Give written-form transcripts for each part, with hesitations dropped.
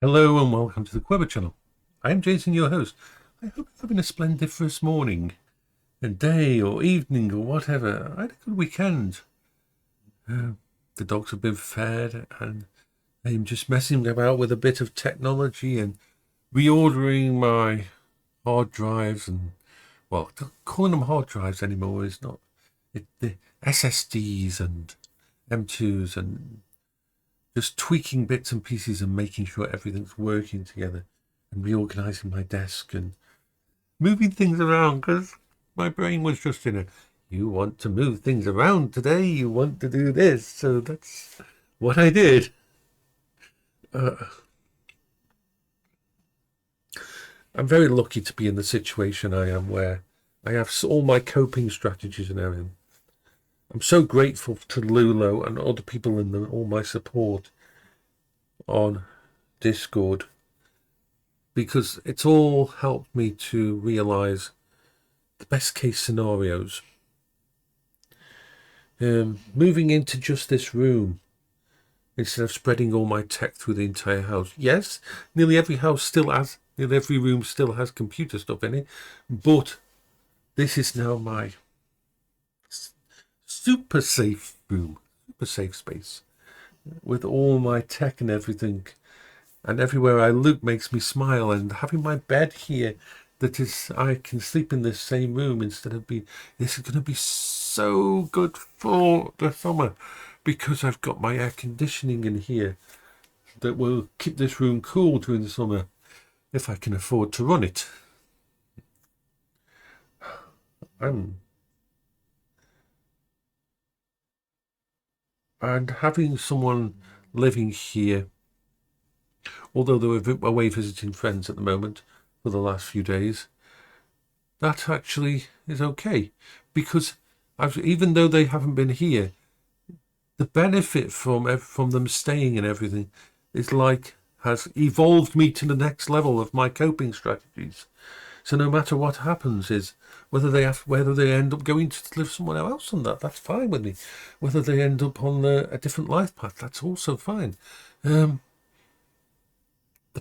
Hello and welcome to the Quiver channel. I am Jason, your host. I hope you're having a splendiferous morning, and day or evening or whatever. I had a good weekend. The dogs have been fed and I'm just messing about with a bit of technology and reordering my hard drives and, well, calling them hard drives anymore is not. The SSDs and M2s and just tweaking bits and pieces and making sure everything's working together and reorganizing my desk and moving things around because my brain was just in a, you want to move things around today, you want to do this. So that's what I did. I'm very lucky to be in the situation I am where I have all my coping strategies and everything. I'm so grateful to Lulo and other people in all my support on Discord because it's all helped me to realize the best case scenarios. Moving into just this room instead of spreading all my tech through the entire house. Yes, nearly every room still has computer stuff in it, but this is now my super safe room, super safe space with all my tech and everything. And everywhere I look makes me smile. And having my bed here, that is, I can sleep in this same room instead of being. This is going to be so good for the summer because I've got my air conditioning in here that will keep this room cool during the summer if I can afford to run it. And having someone living here, although they were away visiting friends at the moment for the last few days, that actually is okay because even though they haven't been here, the benefit from them staying and everything is has evolved me to the next level of my coping strategies. So no matter what happens, is whether they end up going to live somewhere else on that's fine with me. Whether they end up on a different life path, that's also fine. The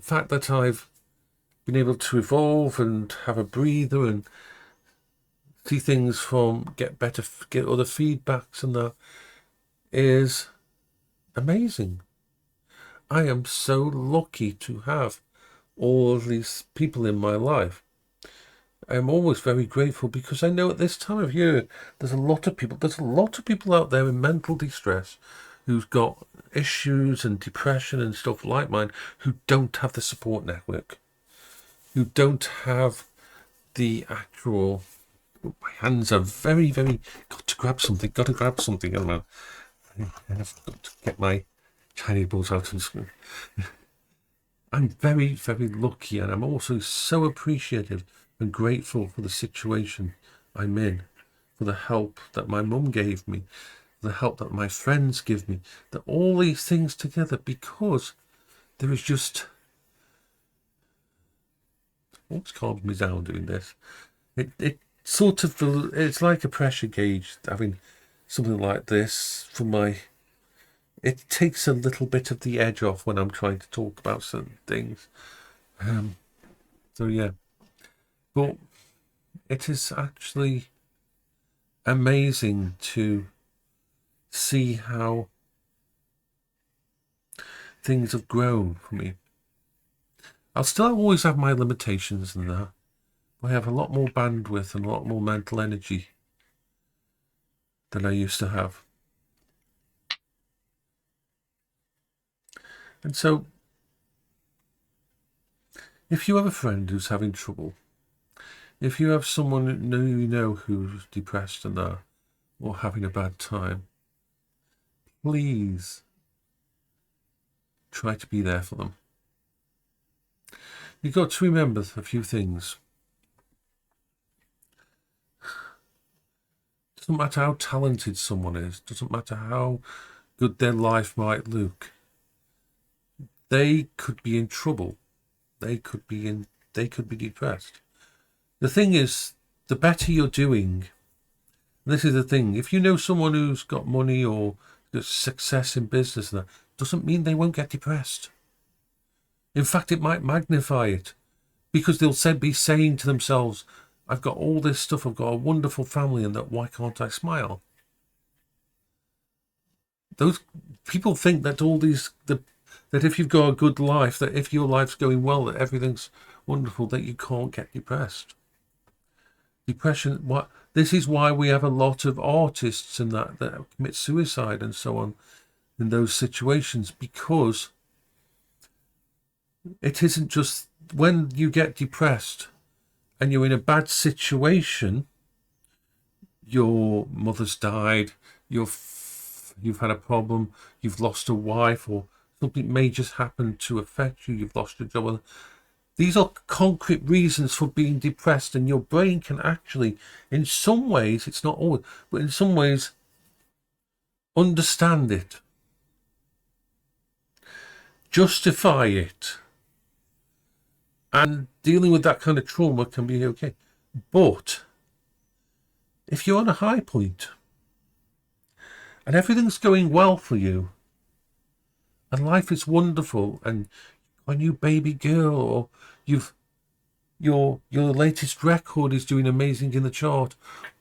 fact that I've been able to evolve and have a breather and see things get other feedbacks and that is amazing. I am so lucky to have all of these people in my life. I am always very grateful because I know at this time of year there's a lot of people out there in mental distress who've got issues and depression and stuff like mine who don't have the support network, who don't have the actual. My hands are very, very. Got to grab something. I've got to get my Chinese balls out and school. I'm very, very lucky, and I'm also so appreciative and grateful for the situation I'm in, for the help that my mum gave me, the help that my friends give me, that all these things together, because there is just. What's calmed me down doing this? It sort of, it's like a pressure gauge having something like this for my. It takes a little bit of the edge off when I'm trying to talk about certain things. So yeah, but it is actually amazing to see how things have grown for me. I'll still always have my limitations and that. I have a lot more bandwidth and a lot more mental energy than I used to have. And so, if you have a friend who's having trouble, if you have someone you know who's depressed and that, or having a bad time, please try to be there for them. You've got to remember a few things. Doesn't matter how talented someone is, doesn't matter how good their life might look. They could be in trouble. They could be depressed. The thing is, the better you're doing, this is the thing, if you know someone who's got money or got success in business, that doesn't mean they won't get depressed. In fact, it might magnify it, because they'll be saying to themselves, I've got all this stuff, I've got a wonderful family, and that why can't I smile? Those people think that that if you've got a good life, that if your life's going well, that everything's wonderful, that you can't get depressed. Depression, this is why we have a lot of artists and that commit suicide and so on in those situations, because it isn't just when you get depressed and you're in a bad situation, your mother's died, you've had a problem, you've lost a wife, or something may just happen to affect you, you've lost your job. These are concrete reasons for being depressed, and your brain can actually, in some ways, it's not always, but in some ways, understand it, justify it, and dealing with that kind of trauma can be okay. But if you're on a high point and everything's going well for you and life is wonderful, and a new baby girl, or your latest record is doing amazing in the chart,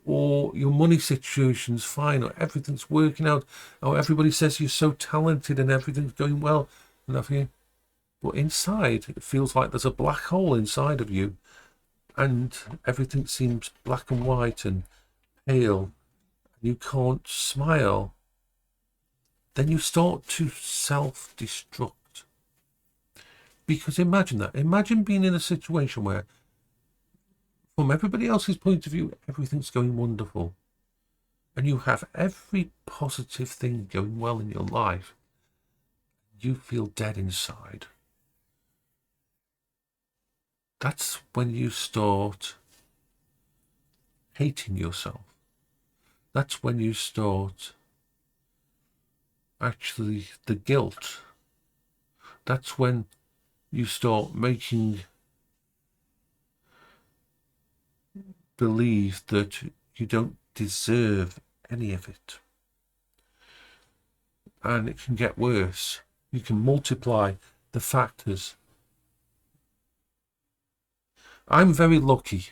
or your money situation's fine, or everything's working out, or everybody says you're so talented and everything's going well, and nothing. But inside, it feels like there's a black hole inside of you, and everything seems black and white and pale, and you can't smile. Then you start to self-destruct. Because imagine that. Imagine being in a situation where, from everybody else's point of view, everything's going wonderful, and you have every positive thing going well in your life. You feel dead inside. That's when you start hating yourself. That's when you start actually the guilt. That's when you start making believe that you don't deserve any of it. And it can get worse. You can multiply the factors. I'm very lucky.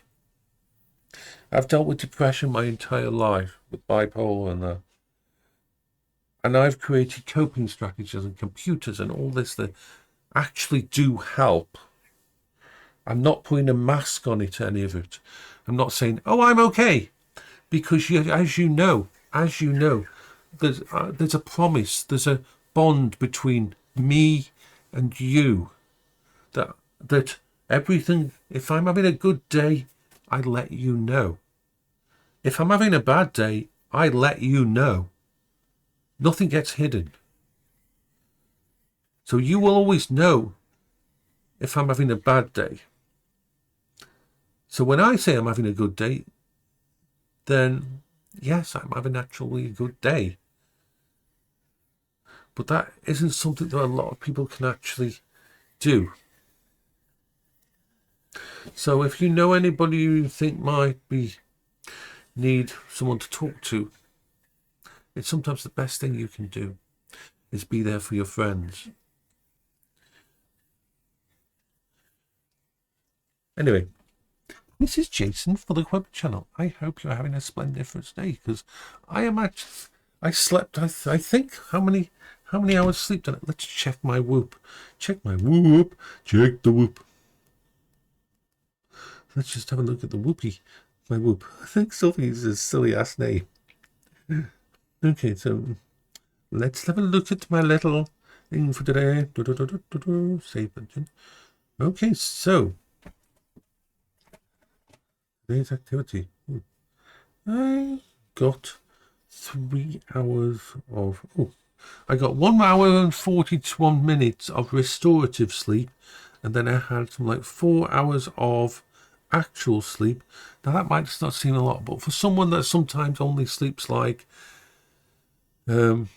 I've dealt with depression my entire life, with bipolar and that. And I've created coping strategies and computers and all this that actually do help. I'm not putting a mask on it, any of it. I'm not saying, oh, I'm okay. Because as you know, there's a promise, there's a bond between me and you, that everything, if I'm having a good day, I let you know. If I'm having a bad day, I let you know. Nothing gets hidden. So you will always know if I'm having a bad day. So when I say I'm having a good day, then yes, I'm having actually a good day. But that isn't something that a lot of people can actually do. So if you know anybody you think might need someone to talk to, it's sometimes the best thing you can do is be there for your friends. Anyway, this is Jason for the Web Channel. I hope you're having a splendiferous day, because I slept, I think, how many hours sleep did I? Let's check my whoop. Check my whoop. Check the whoop. Let's just have a look at the whoopee. My whoop. I think Sophie's a silly ass name. Okay, so let's have a look at my little thing for today. Save button. Okay, so today's activity. I got 3 hours of. I got 1 hour and 41 minutes of restorative sleep, and then I had some like 4 hours of actual sleep. Now that might not seem a lot, but for someone that sometimes only sleeps like 1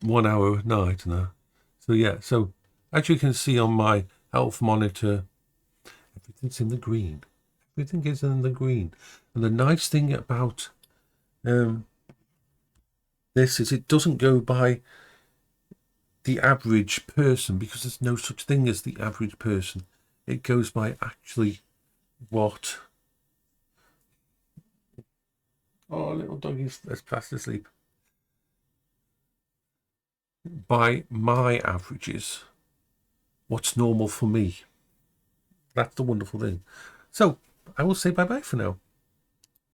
hour a night now. So yeah, so as you can see on my health monitor, everything's in the green. Everything is in the green. And the nice thing about this is it doesn't go by the average person, because there's no such thing as the average person. It goes by actually what... Oh, little doggy's fast asleep. By my averages, what's normal for me. That's the wonderful thing. So I will say bye-bye for now.